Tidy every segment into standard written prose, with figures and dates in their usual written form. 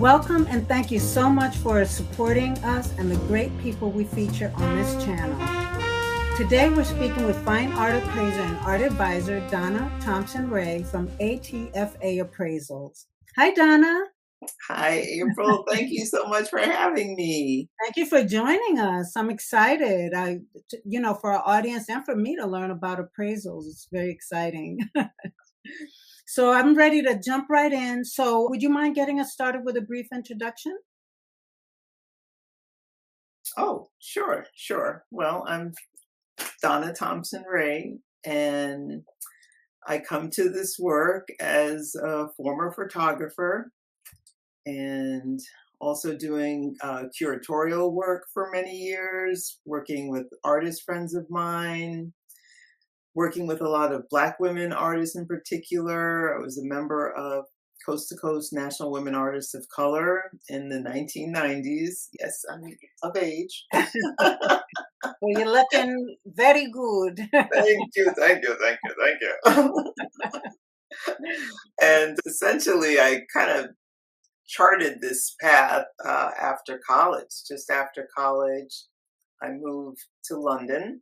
Welcome and thank you so much for supporting us and the great people we feature on this channel. Today we're speaking with fine art appraiser and art advisor Donna Thompson-Ray from ATFA Appraisals. Hi, Donna. Hi, April. Thank you so much for having me. Thank you for joining us. I'm excited. For our audience and for me to learn about appraisals. It's very exciting. So I'm ready to jump right in. So would you mind getting us started with a brief introduction? Oh, sure. Well, I'm Donna Thompson-Ray, and I come to this work as a former photographer and also doing curatorial work for many years, working with artist friends of mine, working with a lot of Black women artists in particular. I was a member of Coast to Coast National Women Artists of Color in the 1990s. Yes, I'm of age. Well, you're looking very good. Thank you. And essentially, I kind of charted this path after college. Just after college, I moved to London.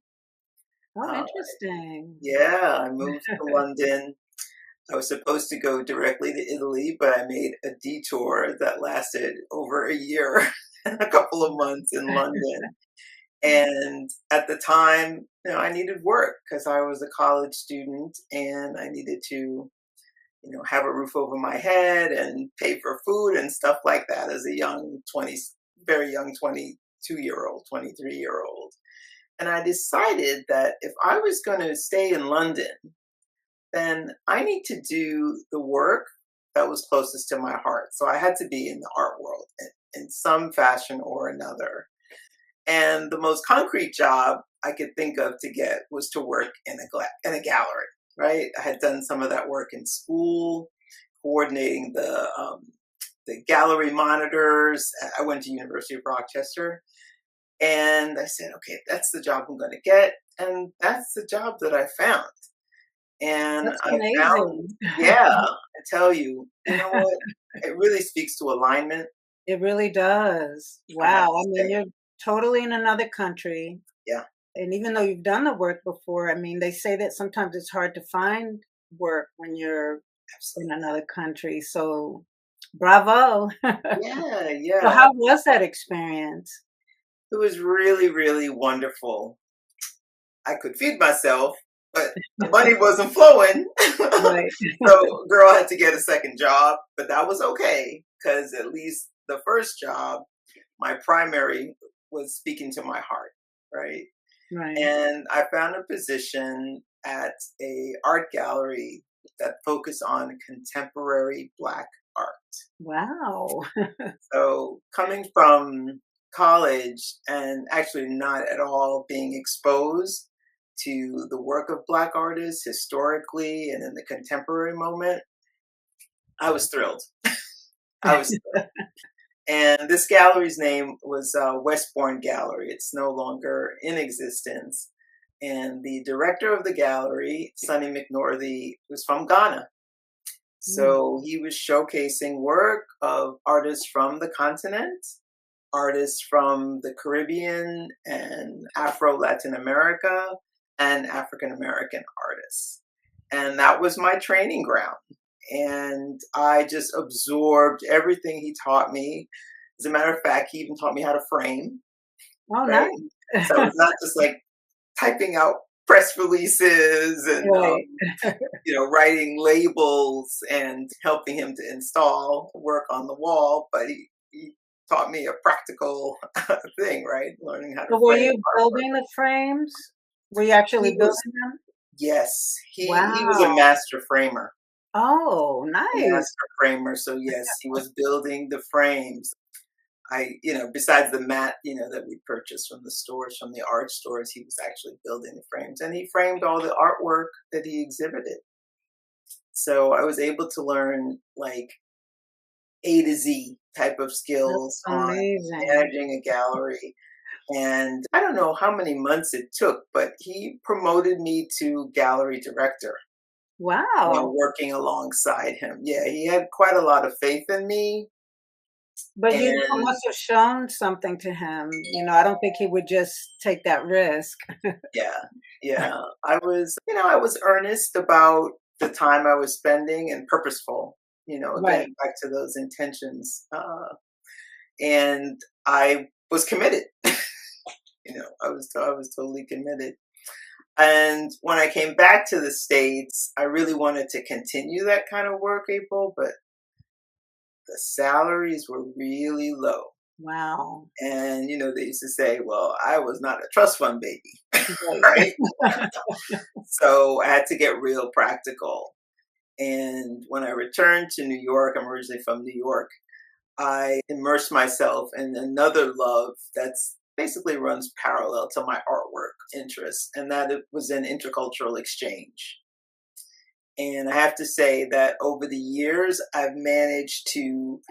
Oh, interesting. Yeah, I moved to London. I was supposed to go directly to Italy, but I made a detour that lasted over a year and a couple of months in London. And at the time, I needed work because I was a college student and I needed to, have a roof over my head and pay for food and stuff like that as a very young 22-year-old, 23-year-old. And I decided that if I was going to stay in London, then I need to do the work that was closest to my heart. So I had to be in the art world in some fashion or another. And the most concrete job I could think of to get was to work in a gallery, right? I had done some of that work in school, coordinating the gallery monitors. I went to University of Rochester. And I said, okay, that's the job I'm going to get. And that's the job that I found. And That's I amazing. found, I tell you, you know what? It really speaks to alignment. It really does. Wow. I mean, you're totally in another country. Yeah. And even though you've done the work before, I mean, they say that sometimes it's hard to find work when you're in another country. So bravo. Yeah. So how was that experience? It was really, really wonderful. I could feed myself, but the money wasn't flowing. Right. So girl had to get a second job, but that was okay because at least the first job, my primary was speaking to my heart, right? Right. And I found a position at a art gallery that focused on contemporary Black art. Wow. So coming from college and actually not at all being exposed to the work of Black artists historically and in the contemporary moment, I was thrilled. I was thrilled. And this gallery's name was Westbourne Gallery. It's no longer in existence. And the director of the gallery, Sonny McNorthy, was from Ghana. So he was showcasing work of artists from the continent, artists from the Caribbean and Afro-Latin America, and African-American artists. And that was my training ground. And I just absorbed everything he taught me. As a matter of fact, he even taught me how to frame. Oh, right? nice. So it's not just like typing out press releases and writing labels and helping him to install work on the wall, but he taught me a practical thing, right? Learning how to So were frame you building the frames? Were you actually building them? Yes, he Wow. was a master framer. Oh, nice. Master framer. So yes, he was building the frames. Besides the mat, that we purchased from the stores, from the art stores, he was actually building the frames, and he framed all the artwork that he exhibited. So I was able to learn like A to Z type of skills on managing a gallery. And I don't know how many months it took, but he promoted me to gallery director. Wow. Working alongside him. Yeah, he had quite a lot of faith in me. But you And must have shown something to him. I don't think he would just take that risk. yeah, yeah, I was earnest about the time I was spending and purposeful, again, Right. back to those intentions. And I was committed. I was totally committed. And when I came back to the States, I really wanted to continue that kind of work, April, but the salaries were really low. Wow. And, they used to say, well, I was not a trust fund baby, Right. right? So I had to get real practical. And when I returned to New York, I'm originally from New York, I immersed myself in another love that's basically runs parallel to my artwork interest, and that it was in intercultural exchange. And I have to say that over the years, I've managed to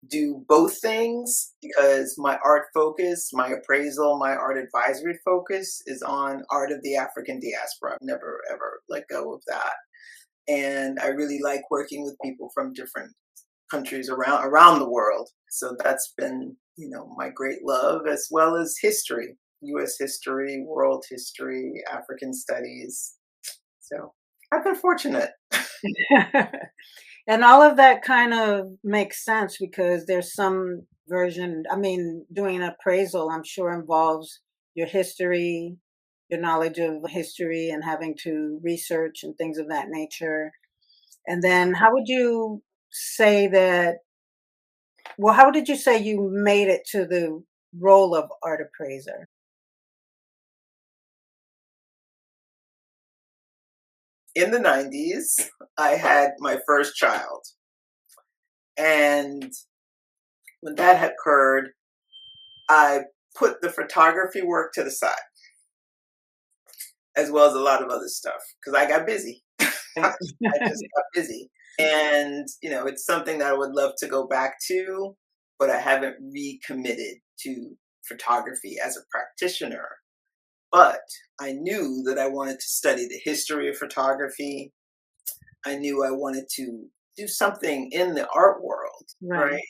do both things because my art focus, my appraisal, my art advisory focus is on art of the African diaspora. I've never ever let go of that. And I really like working with people from different countries around the world. So that's been, my great love, as well as history, US history, world history, African studies. So I've been fortunate. And all of that kind of makes sense because there's some doing an appraisal, I'm sure involves your history, your knowledge of history, and having to research and things of that nature. And then how would you say that, well, how did you say you made it to the role of art appraiser? In the 90s, I had my first child. And when that had occurred, I put the photography work to the side, as well as a lot of other stuff, because I got busy. I just got busy. And, it's something that I would love to go back to, but I haven't recommitted to photography as a practitioner. But I knew that I wanted to study the history of photography. I knew I wanted to do something in the art world, Right. right?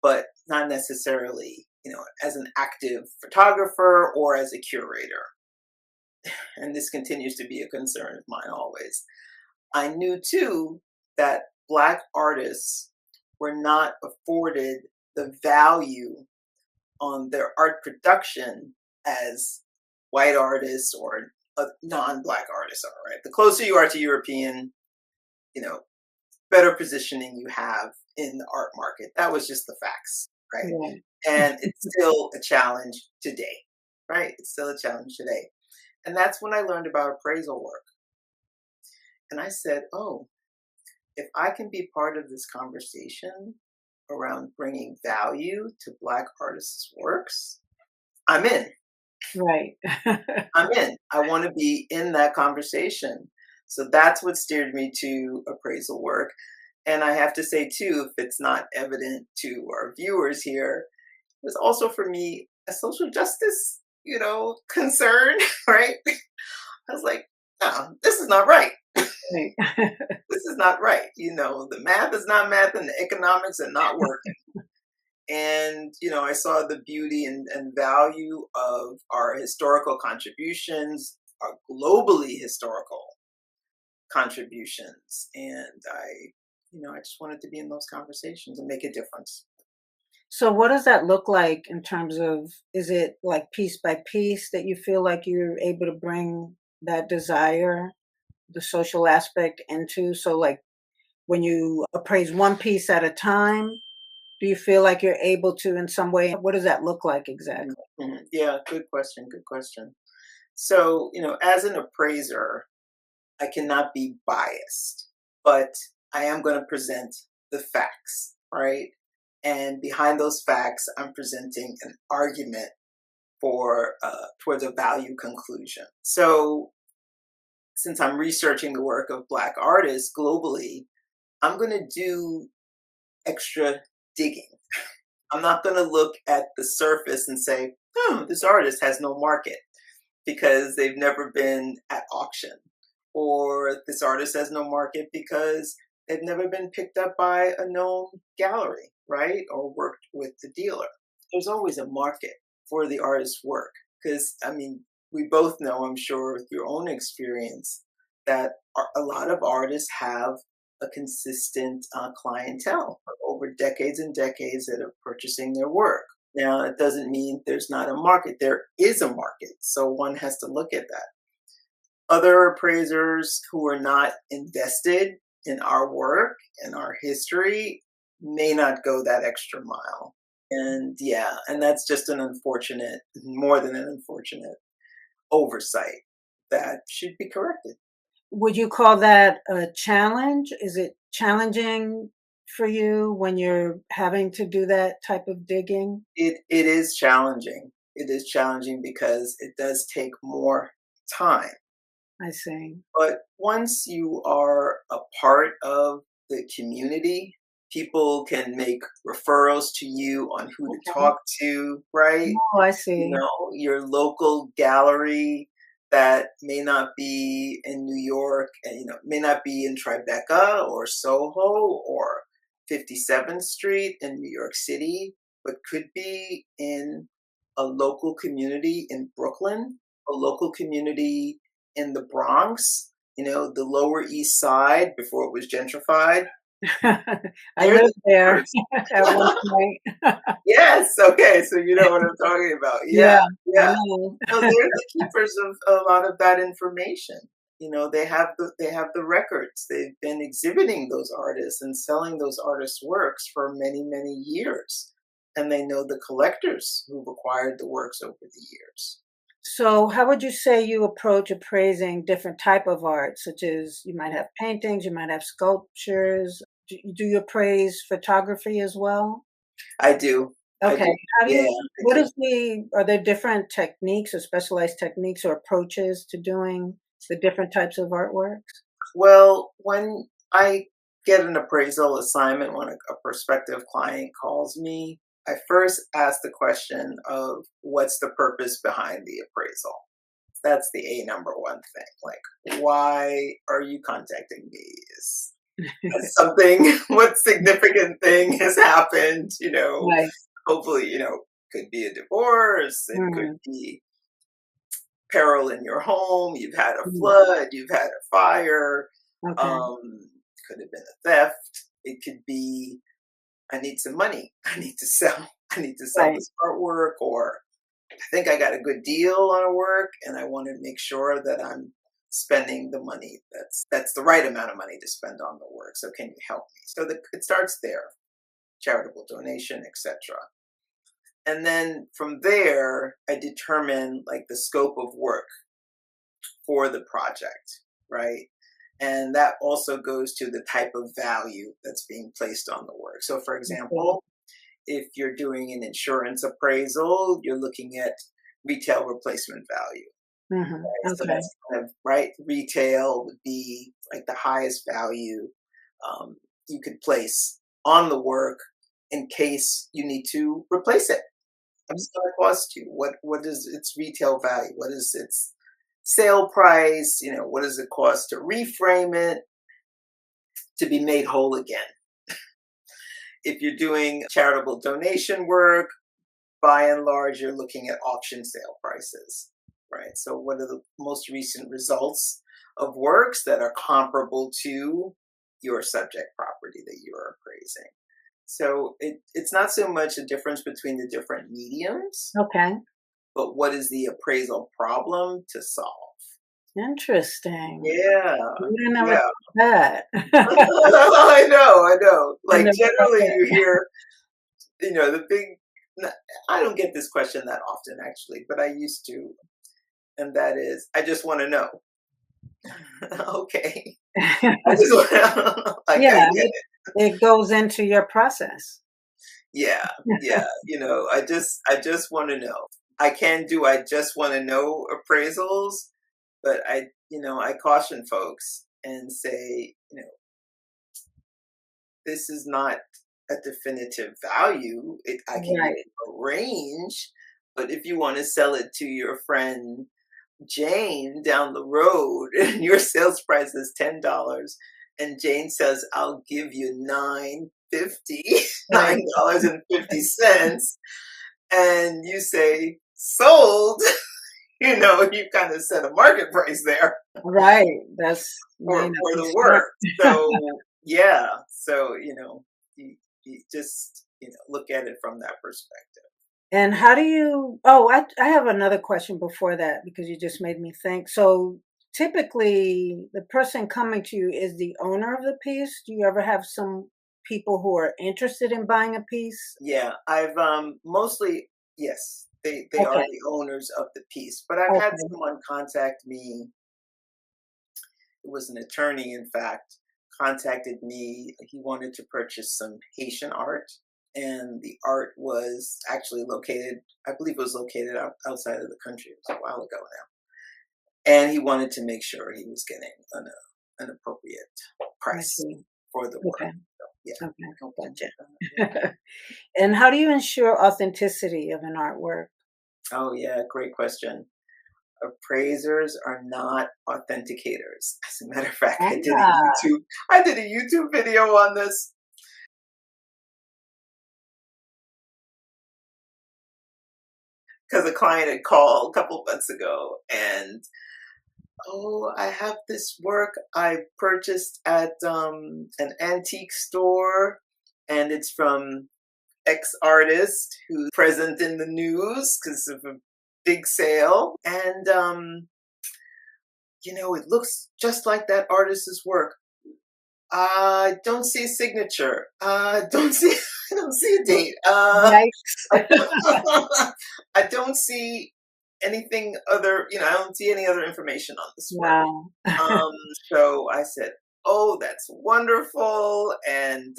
But not necessarily, as an active photographer or as a curator. And this continues to be a concern of mine always. I knew too that Black artists were not afforded the value on their art production as white artists or non-Black artists are, right? The closer you are to European, better positioning you have in the art market. That was just the facts, right? Right. And it's still a challenge today, right? It's still a challenge today. And that's when I learned about appraisal work. And I said, oh, if I can be part of this conversation around bringing value to Black artists' works, I'm in. Right. I'm in. I want to be in that conversation. So that's what steered me to appraisal work. And I have to say, too, if it's not evident to our viewers here, it was also for me a social justice, concern, right? I was like, no, this is not right. Right. This is not right. The math is not math and the economics are not working. And, I saw the beauty and value of our historical contributions, our globally historical contributions. And I just wanted to be in those conversations and make a difference. So what does that look like in terms of, is it like piece by piece that you feel like you're able to bring that desire, the social aspect into? So like when you appraise one piece at a time, do you feel like you're able to in some way? What does that look like exactly? Mm-hmm. Yeah, good question. Good question. So, as an appraiser, I cannot be biased, but I am going to present the facts, right? And behind those facts, I'm presenting an argument for towards a value conclusion. So, since I'm researching the work of Black artists globally, I'm going to do extra digging. I'm not going to look at the surface and say, this artist has no market because they've never been at auction. Or this artist has no market because they've never been picked up by a known gallery, right? Or worked with the dealer. There's always a market for the artist's work. Because, I mean, we both know, I'm sure, with your own experience, that a lot of artists have a consistent clientele over decades and decades that are purchasing their work. Now, it doesn't mean there's not a market. There is a market. So one has to look at that. Other appraisers who are not invested in our work and our history may not go that extra mile. And yeah, and that's just an unfortunate, more than an unfortunate oversight that should be corrected. Would you call that a challenge? Is it challenging for you when you're having to do that type of digging? It is challenging. It is challenging because it does take more time. I see. But once you are a part of the community, people can make referrals to you on who to Okay. talk to, right? Oh, I You see. know, your local gallery that may not be in New York, and may not be in Tribeca or Soho or 57th Street in New York City, but could be in a local community in Brooklyn, a local community in the Bronx, the Lower East Side before it was gentrified. I They're the lived there keepers. at one point. Yes, okay, so you know what I'm talking about. Yeah, Yeah, I yeah. know. So they're the keepers of a lot of that information. They have the records. They've been exhibiting those artists and selling those artists' works for many, many years. And they know the collectors who've acquired the works over the years. So how would you say you approach appraising different type of art, such as you might have paintings, you might have sculptures? Do you appraise photography as well? I do. I Okay. do. How do Yeah, you, I what do. is are there different techniques or specialized techniques or approaches to doing the different types of artworks? Well, when I get an appraisal assignment, when a prospective client calls me, I first ask the question of what's the purpose behind the appraisal? That's the number one thing. Like, why are you contacting me? Has something, what significant thing has happened? Right. Hopefully, could be a divorce. It could Mm, be peril in your home. You've had a mm. flood. You've had a fire. Okay. Um, could have been a theft. It could be, I need some money. I need to sell. I need to sell Right. this artwork, or I think I got a good deal on a work, and I want to make sure that I'm spending the money that's the right amount of money to spend on the work. So can you help me? So it starts there, charitable donation, etc. And then from there, I determine like the scope of work for the project, right? And that also goes to the type of value that's being placed on the work. So, for Okay. example, if you're doing an insurance appraisal, you're looking at retail replacement value. So Okay. that's kind of right. Retail would be like the highest value you could place on the work in case you need to replace it. What's it going to cost you? What is its retail value? What is its sale price? What does it cost to reframe it to be made whole again? If you're doing charitable donation work, by and large, you're looking at auction sale prices, right? So what are the most recent results of works that are comparable to your subject property that you're appraising? So it's not so much a difference between the different mediums, Okay. but what is the appraisal problem to solve? Interesting. Yeah, We didn't never yeah. that. I know. I Like never thought generally that. you hear, the big, I don't get this question that often actually, but I used to. And that is, I just want to know. Okay. I just want to, like, I Yeah, get it goes into your process. Yeah, yeah. I just want to know. I just want to know appraisals, but I caution folks and say, this is not a definitive value. I can give Right. you a range, but if you want to sell it to your friend Jane down the road and your sales price is $10, and Jane says, I'll give you $9.50, Right. $9.50, and you say, sold, you kind of set a market price there Right. That's may not for be the smart. work. So, yeah. So, you just, look at it from that perspective. And how do you oh, I have another question before that because you just made me think. So typically the person coming to you is the owner of the piece. Do you ever have some people who are interested in buying a piece? Yeah, I've mostly, yes, they are Okay. the owners of the piece, but I've had Okay. someone contact me. It was an attorney, in fact, contacted me. He wanted to purchase some Haitian art, and the art was actually located, I believe it was located outside of the country. It was a while ago now. And he wanted to make sure he was getting an appropriate I price see. for the work. Okay. So, yeah. Okay. Yeah. Gotcha. And how do you ensure authenticity of an artwork? Oh, yeah, great question. Appraisers are not authenticators. As a matter of fact, Ah, I did a YouTube video on this because a client had called a couple months ago and, oh, I have this work I purchased at an antique store, and it's from X artist who's present in the news because of a big sale. And it looks just like that artist's work. I don't see a signature. Don't see. I don't see a date. yikes. I, I don't see anything other. I don't see any other information on this work. Wow. Um, so I said, "Oh, that's wonderful," and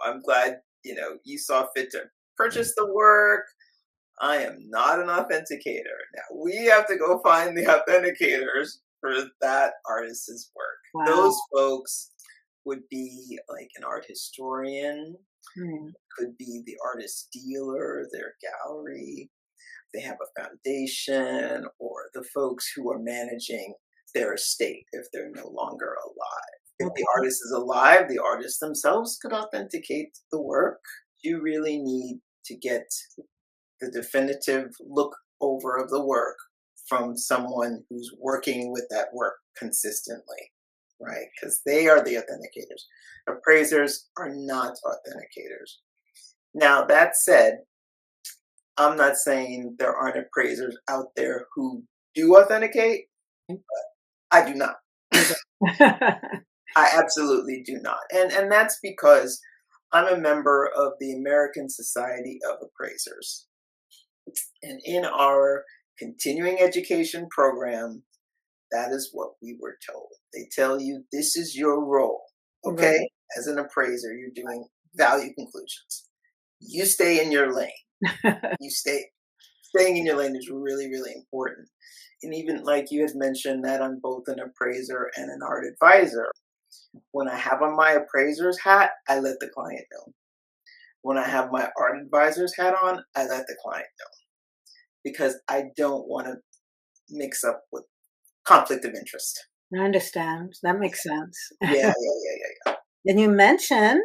I'm glad you saw fit to purchase the work. I am not an authenticator. Now we have to go find the authenticators for that artist's work. Wow. Those folks would be like an art historian, Hmm. could be the artist dealer, their gallery, they have a foundation, or the folks who are managing their estate if they're no longer alive. If the Okay. artist is alive, the artists themselves could authenticate the work. You really need to get the definitive look over of the work from someone who's working with that work consistently, right? Because they are the authenticators. Appraisers are not authenticators. Now, that said, I'm not saying there aren't appraisers out there who do authenticate. I do not. I absolutely do not. And that's because I'm a member of the American Society of Appraisers. And in our continuing education program, that is what we were told. They tell you this is your role. Right. Okay? As an appraiser, you're doing value conclusions. You stay in your lane. You staying in your lane is really, really important. And even like you had mentioned that I'm both an appraiser and an art advisor. When I have on my appraiser's hat, I let the client know. When I have my art advisor's hat on, I let the client know because I don't want to mix up with conflict of interest. I understand. That makes sense. Yeah, yeah, yeah, And yeah,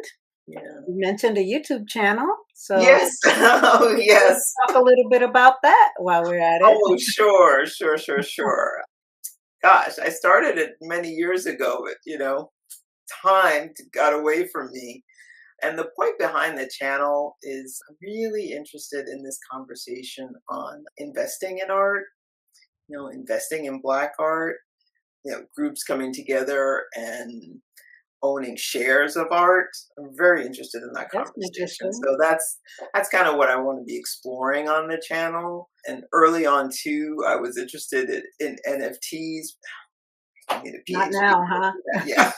yeah. you mentioned a YouTube channel, so Yes. Oh, yes. talk a little bit about that while we're at it. Oh, sure, sure, sure, sure. Gosh, I started it many years ago, but time got away from me. And the point behind the channel is I'm really interested in this conversation on investing in art, investing in Black art, groups coming together and owning shares of art. I'm very interested in that That's conversation. interesting. So that's kind of what I want to be exploring on the channel. And early on too, I was interested in NFTs. I need a Not PhD. now, huh? Yeah.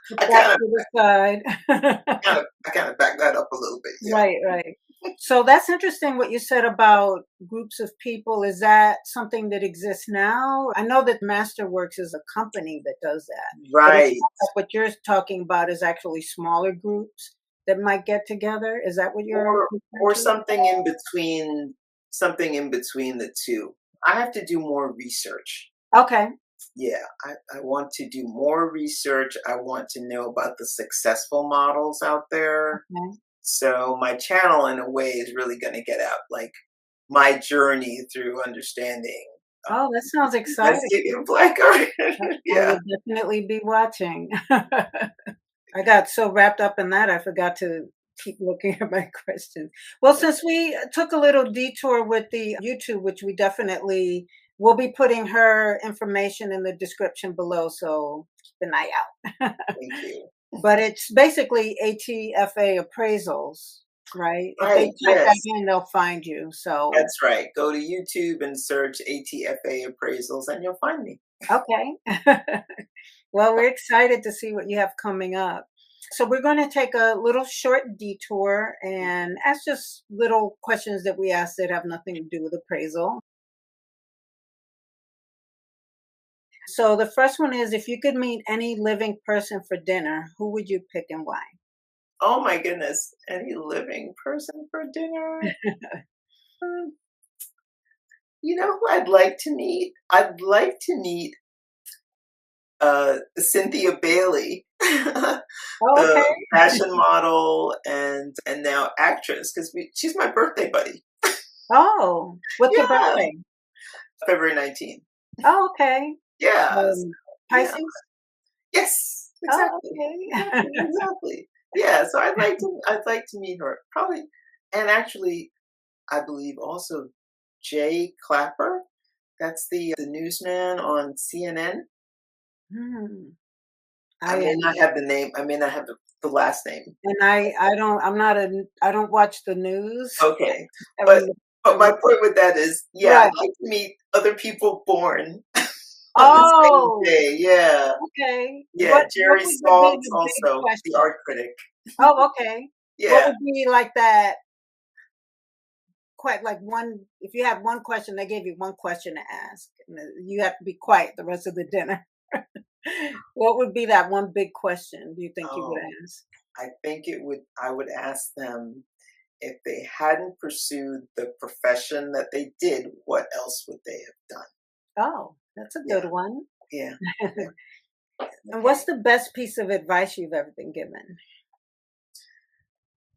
Put I that kind of to the side. I kind of back that up a little bit. Yeah. Right, right. So that's interesting what you said about groups of people. Is that something that exists now? I know that Masterworks is a company that does that, but it Right. sounds like what you're talking about is actually smaller groups that might get together. Is that what you're referring Or to? something in between the two. I have to do more research. Okay. yeah, I want to do more research. I want to know about the successful models out there. Okay. So my channel, in a way, is really going to get out like my journey through understanding Oh, that sounds exciting. investigative black art. I Yeah. will definitely be watching. I got so wrapped up in that, I forgot to keep looking at my questions. Well, since we took a little detour with the YouTube, which we definitely will be putting her information in the description below, so keep an eye out. Thank you. But it's basically ATFA Appraisals, right? If they Right. type that Yes. in, they'll find you. So, That's right. Go to YouTube and search ATFA Appraisals, and you'll find me. okay. Well, we're excited to see what you have coming up. So we're going to take a little short detour and ask just little questions that we ask that have nothing to do with appraisal. So the first one is, if you could meet any living person for dinner, who would you pick and why? Oh my goodness. Any living person for dinner? Hmm, You know who I'd like to meet? I'd like to meet Cynthia Bailey, Oh, okay. the fashion model and now actress, because she's my birthday buddy. Oh, what's your Yeah, birthday? February 19th. Oh, okay. Yeah, Um, yeah. Pisces? Yes, Oh, exactly. okay. Exactly. Yeah, so I'd like to meet her. Probably, and actually I believe also Jay Clapper. That's the newsman on CNN. Hmm. I I may am, not have the name. I may not have the last name. and I'm not I don't watch the news. Okay, but Every, but my every, point with that is, yeah, right. I'd like to meet other people born on the same Oh, day. Yeah, okay. yeah. What Jerry would be Saltz, the big also the question? art critic. Oh, okay. What Yeah. would be like that? Quite like one. If you have one question, they gave you one question to ask, and you have to be quiet the rest of the dinner. What would be that one big question? Do you think you would Oh, ask? I think it would. I would ask them if they hadn't pursued the profession that they did, what else would they have done? Oh, that's a Yeah, good one. yeah, yeah. And what's the best piece of advice you've ever been given?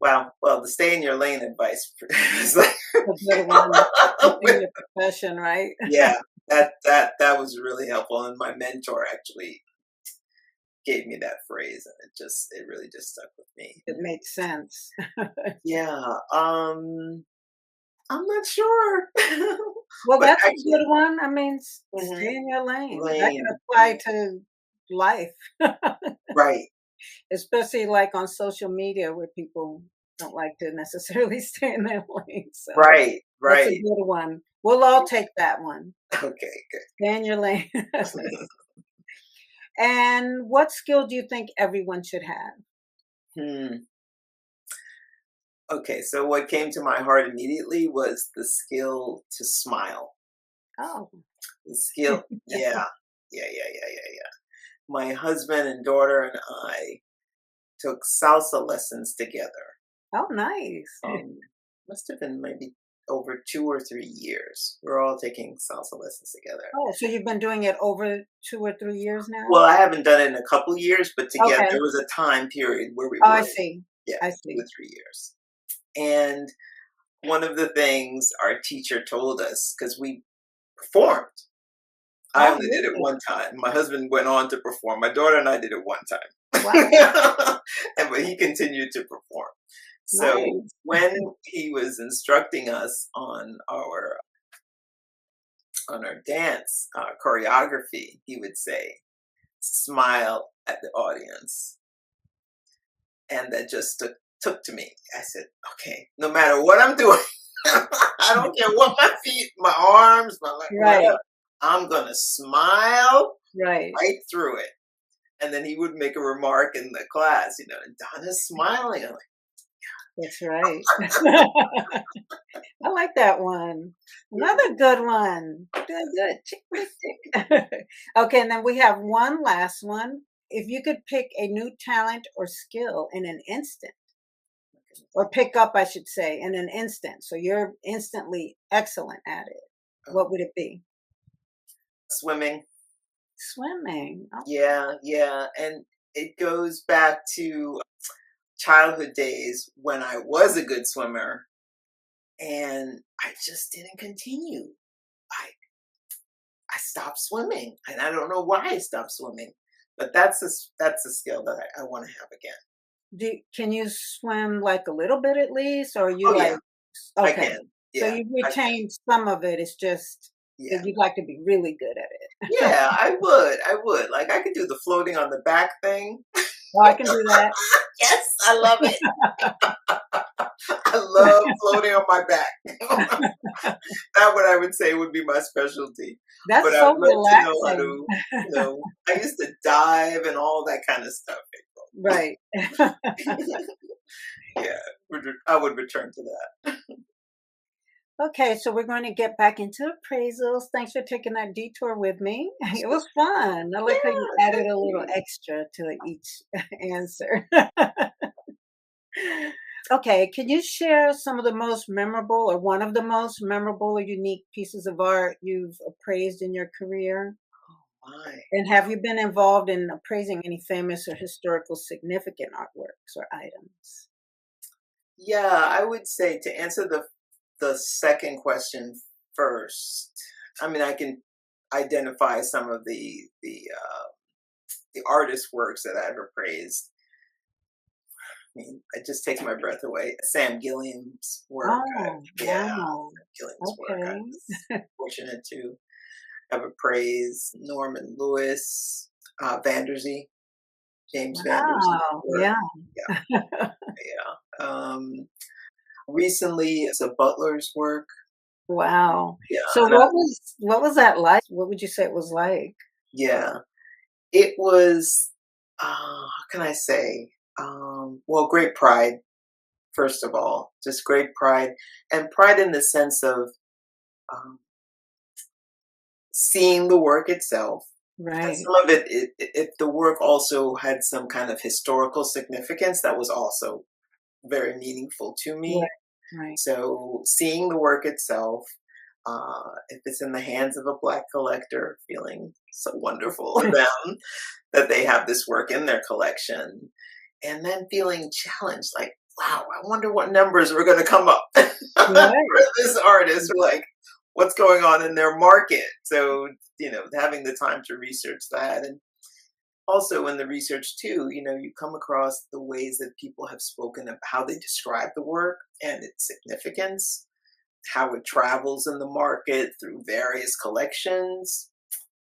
Well, the stay in your lane advice is like, A good one within your profession, right? yeah, that was really helpful, and my mentor actually gave me that phrase, and it really just stuck with me. It makes sense. Yeah, I'm not sure, Well, but that's a actually, good one. I mean, stay mhm, in your lane. That can lane, apply to life, right, especially like on social media where people don't like to necessarily stay in their lane. So right, that's a right. good one. We'll all take that one. Okay, Stay in your lane. good. And what skill do you think everyone should have? Hmm. Okay, so what came to my heart immediately was the skill to smile. Oh, The skill, yeah, yeah. My husband and daughter and I took salsa lessons together. oh, nice. Must have been maybe over 2 or 3 years. We're all taking salsa lessons together. Oh, so you've been doing it over 2 or 3 years now? Well, I haven't done it in a couple years, but together Okay. there was a time period where we Oh, I were, see. yeah, I two see. or 3 years. And one of the things our teacher told us, because we performed, I Oh, only did it really? one time. My husband went on to perform. My daughter and I did it one Wow, time. But he continued to perform. So nice. when he was instructing us on our dance choreography, he would say, "Smile at the audience," and that just took to me. I said, "Okay, no matter what I'm doing, I don't care what my feet, my arms, my leg, Right, whatever. I'm gonna smile right. right through it." And then he would make a remark in the class, Donna's smiling. I'm That's right. I like that one. Another good one. Good, good. Tick, tick, tick. Okay, and then we have one last one. If you could pick a new talent or skill in an instant, or pick up, I should say, in an instant, so you're instantly excellent at it, like, what would it be? swimming. Swimming. Oh, Yeah, yeah. And it goes back to childhood days when I was a good swimmer and I just didn't continue. I I stopped swimming and I don't know why I stopped swimming. But that's a skill that I want to have again. can you swim like a little bit at least, or you Oh like yeah, I okay. can. So Yeah, you I can. retained some of it. It's just that Yeah. you'd like to be really good at it. Yeah, I would. I would. Like I could do the floating on the back thing. Well, I can do that. Yes, I love it. I love floating on my back. Not what I would say would be my specialty, but That's I'd so love to know how relaxing. to, I used to dive and all that kind of stuff. Right. Yeah, I would return to that. Okay, so we're going to get back into appraisals. Thanks for taking that detour with me. It was fun. I like how you Yeah, added thank a little you. extra to each answer. Okay, can you share some of the most memorable or one of the most memorable or unique pieces of art you've appraised in your career? My, And have you been involved in appraising any famous or historical significant artworks or items? yeah, I would say to answer the second question first. I mean, I can identify some of the artist works that I've appraised. I mean, it just takes my breath away. Sam Gilliam's work, Oh, yeah, wow. Gilliam's work. I Okay. was fortunate to have appraised Norman Lewis, Vandersea, James Vanderzee's Wow. work. Yeah. Yeah, yeah. Recently, it's a Butler's work. Wow. Yeah, So and what was that like? What would you say it was like? yeah, it was. How can I say? Well, great pride. First of all, just great pride, and pride in the sense of um, seeing the work itself. And Right. some of it, if the work also had some kind of historical significance, that was also very meaningful to Right. me. Right. So seeing the work itself, if it's in the hands of a Black collector, feeling so wonderful for them that they have this work in their collection, and then feeling challenged, like, wow, I wonder what numbers were going to come up Right. for this artist, or like what's going on in their market. So, having the time to research that. And also in the research too, you come across the ways that people have spoken of how they describe the work and its significance, how it travels in the market through various collections.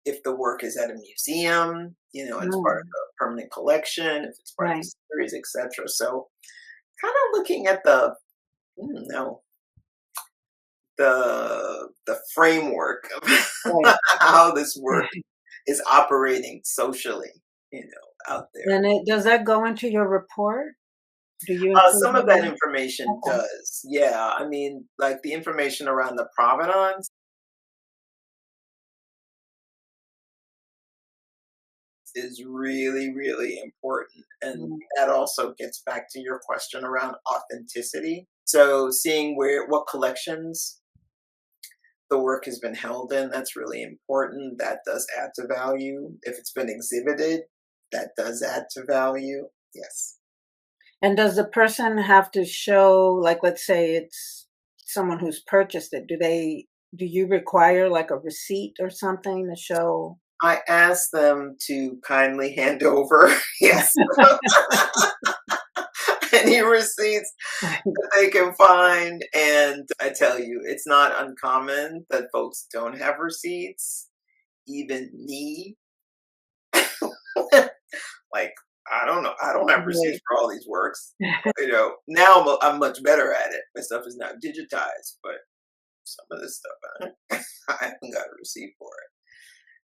If the work is at a museum, and it's part of Mm, a permanent collection, if it's part of right. a series, etc. So, kind of looking at the, no, the framework of Right. how this work is operating socially, out there. And does that go into your report? Do you include Some of that that? information Okay. does, yeah. I mean, like the information around the provenance is really, really important. And Mm, that also gets back to your question around authenticity. So seeing what collections the work has been held in, that's really important. That does add to value. If it's been exhibited, that does add to value. Yes. and does the person have to show, like, let's say it's someone who's purchased it, do you require like a receipt or something to show? I asked them to kindly hand over, yes, any receipts that they can find. And I tell you, it's not uncommon that folks don't have receipts. Even me, like, I don't know, I don't have receipts Right. for all these works. Now I'm much better at it. My stuff is now digitized, but some of this stuff, I haven't got a receipt for it.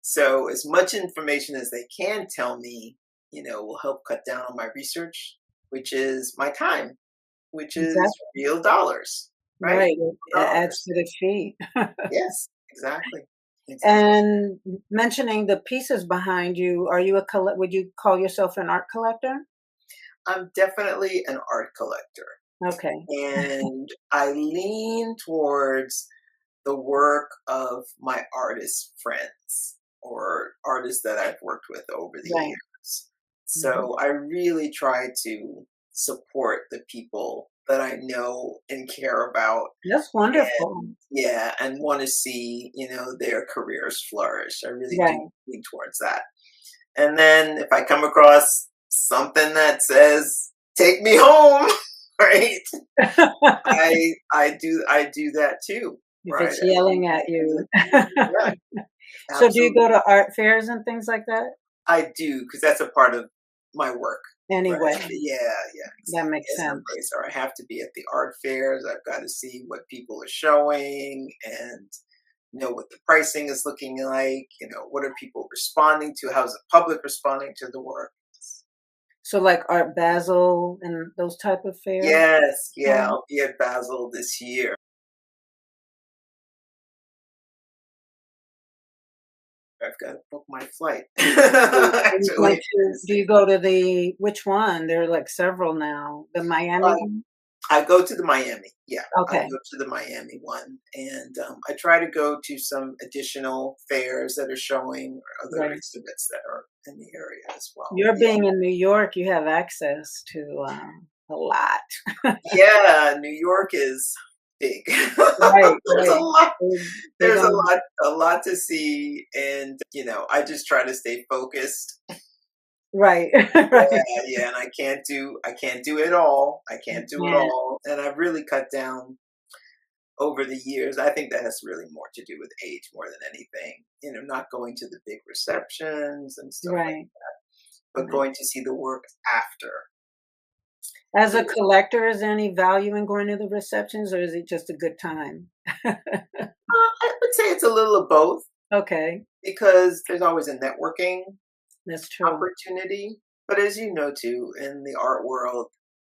So as much information as they can tell me, will help cut down on my research, which is my time, which is Exactly. real dollars, right? Right. It adds Dollars. to the fee. Yes, exactly. Exactly. And mentioning the pieces behind you, would you call yourself an art collector? I'm definitely an art collector, Okay. and I lean towards the work of my artist friends. or artists that I've worked with over the Right. years. Hmm. So I really try to support the people that I know and care about, That's and wonderful. yeah, and want to see, their careers flourish. I really do Right. lean towards that. And then if I come across something that says, take me home, right? I do that too, If right? it's At the yelling at end of you. the day. Yeah, So do you go absolutely. to art fairs and things like that? I do, because that's a part of my work, right? Anyway, Yeah, yeah, that exactly. makes As an sense. appraiser, I have to be at the art fairs. I've got to see what people are showing and know what the pricing is looking like. What are people responding to? How's the public responding to the work? So like Art Basel and those type of fairs? Yes, yeah, Um, I'll be at Basel this year. I've got to book my flight, are you going actually. to, do you go to which one? There are like several now. The Miami one? I go to the Miami. Yeah, I Okay, go to the Miami one, and I try to go to some additional fairs that are showing or other right. exhibits that are in the area as well. You're Yeah, being in New York, you have access to a lot. yeah. New York is big. Right, There's a right. lot. They're There's gonna, a lot to see, and I just try to stay focused. right, right. Yeah, yeah, and I can't do it all. I can't do it Yeah, all, and I've really cut down over the years. I think that has really more to do with age more than anything. Not going to the big receptions and stuff like, right, but right. going to see the work after As the a work. collector, is there any value in going to the receptions, or is it just a good time? I would say it's a little of both, Okay, because there's always a networking that's true. opportunity. But as you know too, in the art world,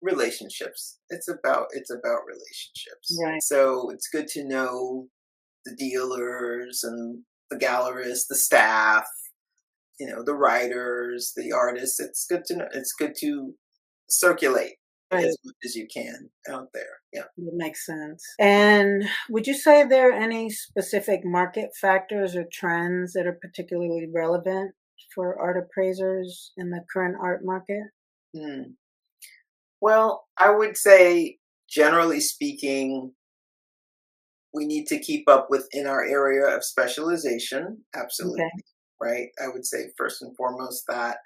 relationships. It's about relationships. Right. So it's good to know the dealers and the gallerists, the staff, the writers, the artists. It's good to know. It's good to circulate Right. as much as you can out there. Yeah. That makes sense. And would you say there are any specific market factors or trends that are particularly relevant for art appraisers in the current art market? Hmm. Well, I would say, generally speaking, we need to keep up within our area of specialization. Absolutely. Okay. Right. I would say first and foremost that,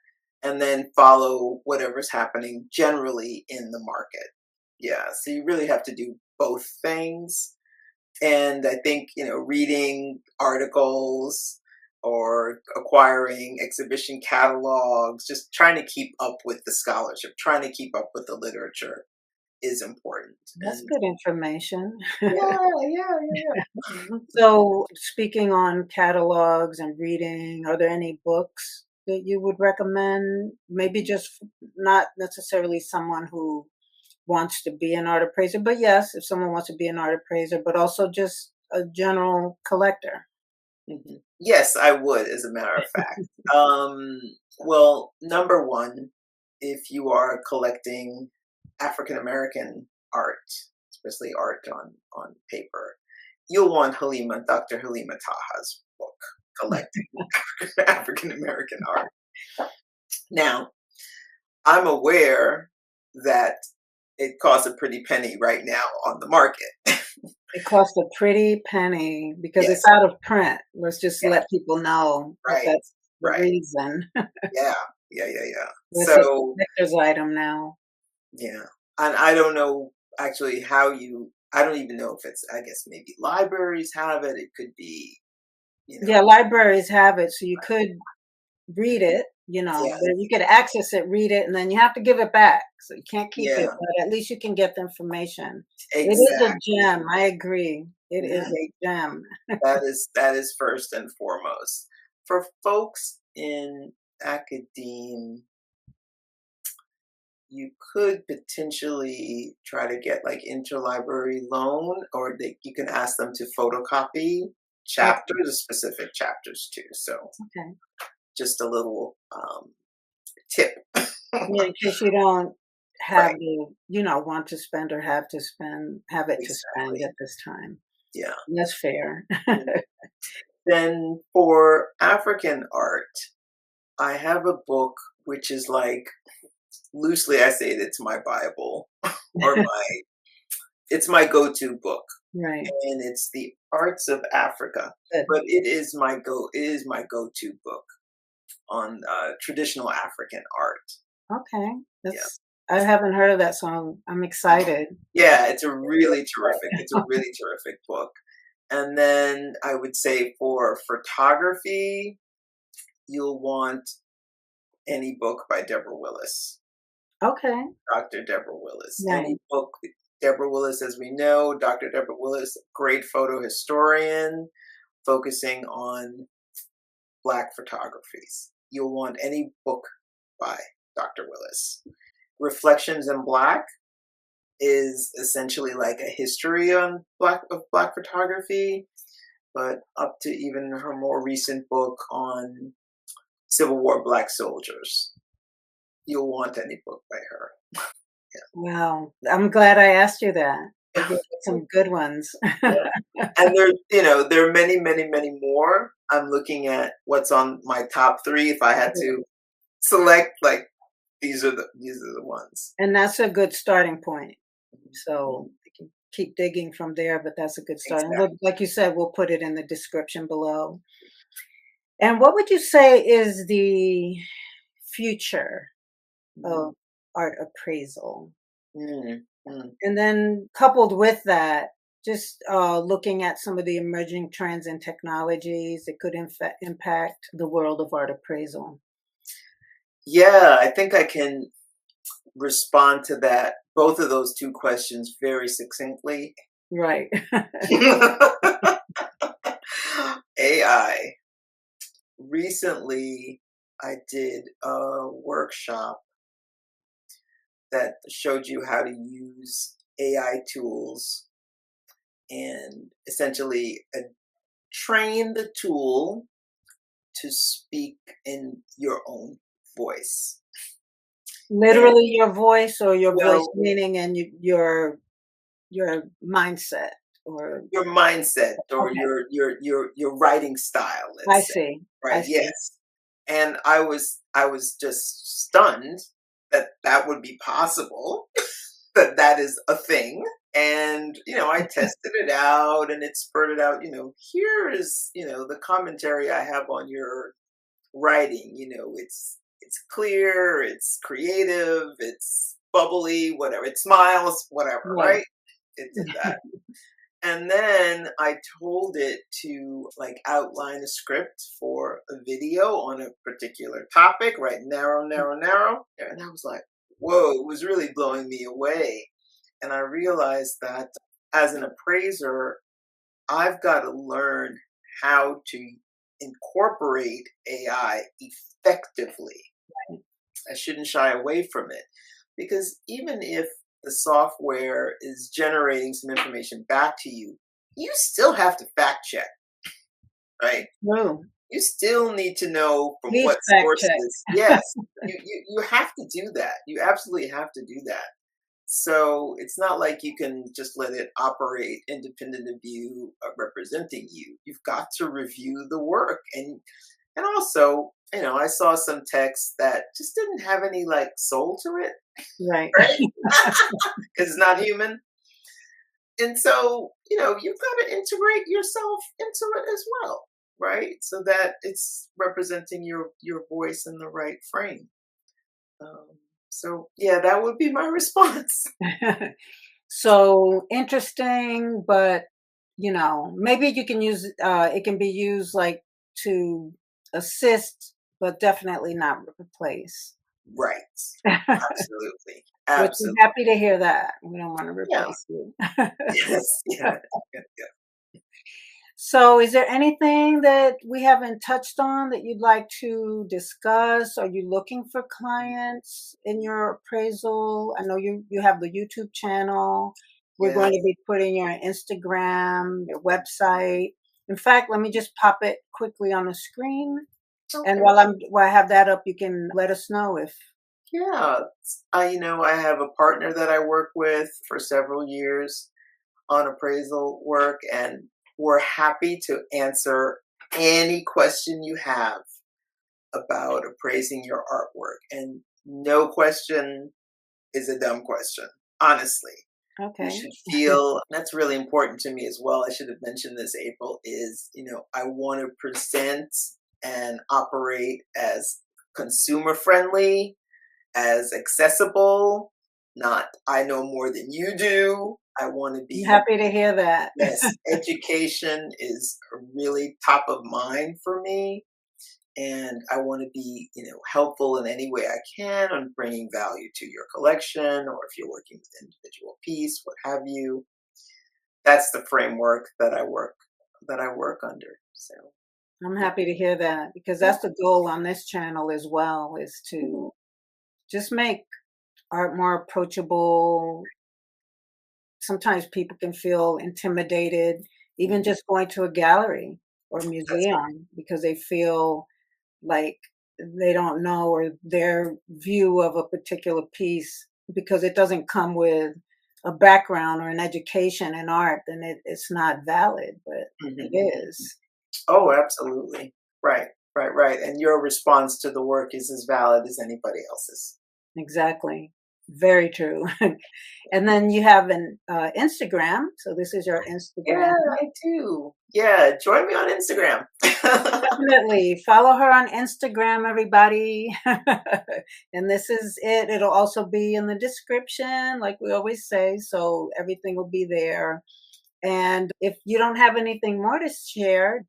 and then follow whatever's happening generally in the market. Yeah. So you really have to do both things. And I think, reading articles or acquiring exhibition catalogs, just trying to keep up with the scholarship, trying to keep up with the literature is important. That's And good information. yeah, yeah, yeah, yeah. So, speaking on catalogs and reading, are there any books that you would recommend? Maybe just not necessarily someone who wants to be an art appraiser, but yes, if someone wants to be an art appraiser, but also just a general collector. Mhm. Yes, I would, as a matter of fact. Um, well, number one, if you are collecting African American art, especially art on paper, you'll want Dr. Halima Taha's book, Collecting African American Art. Now, I'm aware that it costs a pretty penny right now on the market. It costs a pretty penny because it's Yes, out of print. Let's just yeah, let people know that right, that's the right. reason. Yeah, yeah, yeah, yeah. It's a So, collector's item now. yeah. And I don't know actually I don't even know if it's, I guess maybe libraries have it. It could be, you Yeah, know, libraries have it, so you could read it, yes, but you could access it, read it, and then you have to give it back. So you can't keep it, yeah, but at least you can get the information. It is a exactly. gem. I agree. It is Mhm. a gem. That is first and foremost. For folks in academe, you could potentially try to get like interlibrary loan, or you can ask them to photocopy Okay. chapters, specific chapters too. So Okay. just a little tip. Yeah, in case you don't have Right, want to spend or have it to spend exactly. at this time. Yeah. That's fair. Then for African art, I have a book which is like, loosely I say it's my Bible or it's my go-to book. Right. And it's The Arts of Africa. Good. But it is my go-to book on traditional African art. Okay. I haven't heard of that, so I'm excited. Yeah, it's a really terrific book. And then I would say for photography, you'll want any book by Deborah Willis. Okay. Dr. Deborah Willis. Right. Any book, Deborah Willis, as we know, Dr. Deborah Willis, great photo historian, focusing on Black photographies. You'll want any book by Dr. Willis. Reflections in Black is essentially like a history of Black photography, but up to even her more recent book on Civil War Black soldiers. You'll want any book by her. Yeah. Wow, I'm glad I asked you that. Some good ones. Yeah. And there are many, many, many more. I'm looking at what's on my top 3. If I had to select, like, these are the ones. And that's a good starting point. So we can keep digging from there, but that's a good start. Exactly. Like you said, we'll put it in the description below. And what would you say is the future of art appraisal? And then coupled with that, just looking at some of the emerging trends and technologies that could impact the world of art appraisal. Yeah, I think I can respond to that, both of those 2 questions, very succinctly. Right. AI. Recently, I did a workshop that showed you how to use AI tools and essentially train the tool to speak in your own voice. Literally your voice, or your voice meaning and your mindset, or your mindset, or your writing style. I see. Right. Yes. And I was just stunned that would be possible, that is a thing. And, I tested it out, and it spurted out, here is, the commentary I have on your writing. It's clear, it's creative, it's bubbly, whatever. It smiles, whatever, right? It did that. And then I told it to, like, outline a script for a video on a particular topic, right? Narrow. And I was like, whoa, it was really blowing me away. And I realized that as an appraiser, I've got to learn how to incorporate AI effectively. I shouldn't shy away from it, because even if the software is generating some information back to you, you still have to fact check, right? No. You still need to know from what sources. Yes, you have to do that. You absolutely have to do that. So it's not like you can just let it operate independent of you representing you. You've got to review the work. And also, I saw some text that just didn't have any, like, soul to it. Right. Because it's not human. And so, you've got to integrate yourself into it as well, right? So that it's representing your voice in the right frame. So, yeah, that would be my response. So interesting, but, maybe you can use, it can be used, like, to assist, but definitely not replace. Right. Absolutely. Absolutely. We're happy to hear that. We don't want to replace you. Yes. Yeah. So is there anything that we haven't touched on that you'd like to discuss? Are you looking for clients in your appraisal? I know you have the YouTube channel. We're going to be putting your Instagram, your website. In fact, let me just pop it quickly on the screen. Okay. And while I have that up, you can let us know if. Yeah, I have a partner that I work with for several years on appraisal work, and we're happy to answer any question you have about appraising your artwork. And no question is a dumb question, honestly. Okay. You should feel, that's really important to me as well. I should have mentioned this, April, is, I want to present and operate as consumer friendly, as accessible, not I know more than you do. I want to be happy to hear that. Yes, education is really top of mind for me. And I want to be, helpful in any way I can on bringing value to your collection, or if you're working with individual piece, what have you. That's the framework that I work under. So I'm happy to hear that, because that's the goal on this channel as well, is to just make art more approachable. Sometimes people can feel intimidated, even just going to a gallery or museum, because they feel like they don't know, or their view of a particular piece, because it doesn't come with a background or an education in art, then it's not valid, but it is. Oh, absolutely. Right. And your response to the work is as valid as anybody else's. Exactly. Very true. And then you have an Instagram. So this is your Instagram. Yeah, I do. Yeah, join me on Instagram. Definitely. Follow her on Instagram, everybody. And this is it. It'll also be in the description, like we always say. So everything will be there. And if you don't have anything more to share,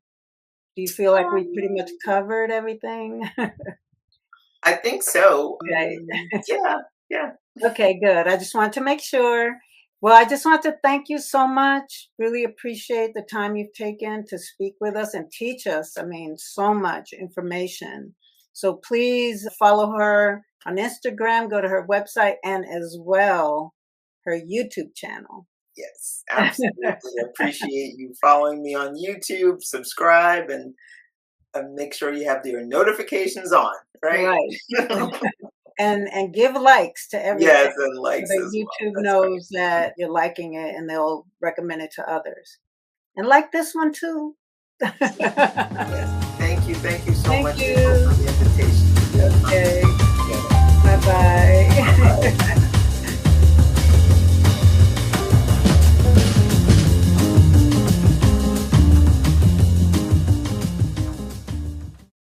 do you feel like we pretty much covered everything? I think so. Okay. Yeah. Okay, good. I just want to make sure. Well, I just want to thank you so much. Really appreciate the time you've taken to speak with us and teach us. I mean, so much information. So please follow her on Instagram, go to her website, and as well, her YouTube channel. Yes, absolutely. Appreciate you following me on YouTube, subscribe, and make sure you have your notifications on, right? Right. And give likes to everything. Yes, and likes so that YouTube knows that you're liking it, and they'll recommend it to others. And like this one too. Yes. Thank you so much for the invitation. Okay. Bye-bye.